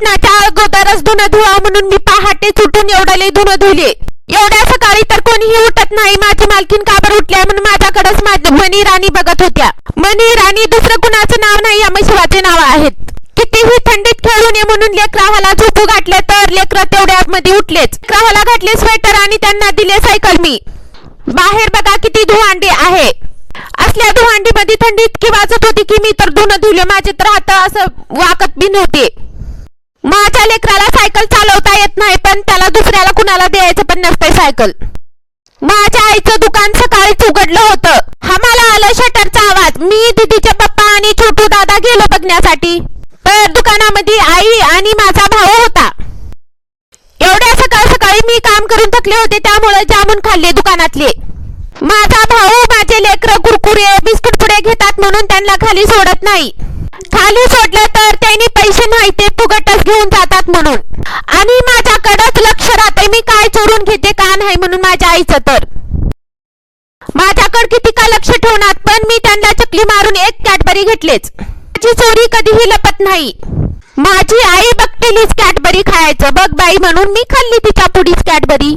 उठण्याच्या अगोदरच धुणं धुवा म्हणून मी पहाटे उठून एवढ्याले धुणं धुले. एवढ्या सकाळी तर कोणीही उठत नाही. माझी मालकीन का बरं उठल्या म्हणून माझ्याकडेच मणी राणी बघत होत्या. मणी राणी दुसरं कुणाचं नाव नाही, आम्ही शिवाचे नाव आहेत. कितीही थंडीत खेळून ये म्हणून लेकराला झोपू घातले तर लेकर तेवढ्या मध्ये उठलेच. लेकराला घातले स्वेटर आणि त्यांना दिले सायकल. मी बाहेर बघा किती धुवांडी आहे. असल्या धुवांडीमध्ये थंडी इतकी वाजत होती की मी तर धुणं धुले. माझे तर हात असं वाकत बी नव्हते. माझ्या लेकराला सायकल चालवता येत नाही, पण त्याला दुसऱ्याला कुणाला द्यायचं पण नसतंय सायकल. माझ्या आईचं दुकान सकाळीच उघडलं होतं. आम्हाला आलं शटरचा आवाज. मी दीदीचे पप्पा आणि छोटू दादा गेलो बघण्यासाठी. तर दुकानामध्ये आई आणि माझा भाऊ होता. एवढ्या सकाळ सकाळी मी काम करून थकले होते, त्यामुळे जामून खाल्ले दुकानातले. माझा भाऊ माझे लेकरं कुरकुरे बिस्कुट पुढे घेतात म्हणून त्यांना खाली सोडत नाही. खाली सोडलं तर त्यांनी पैसे नाही ते फुकटच घेऊन जातात म्हणून. आणि माझ्याकडेच लक्ष राहते मी काय चोरून घेते का नाही म्हणून. माझ्या आईचं तर माझ्याकडे किती का लक्ष ठेवणार, पण मी त्यांना चकली मारून एक कॅडबरी घेतलेच. माझी चोरी कधीही लपत नाही. माझी आई बघतेलीच कॅडबरी खायचं बघ बाई म्हणून मी खाल्ली तिच्या पुढीच कॅडबरी.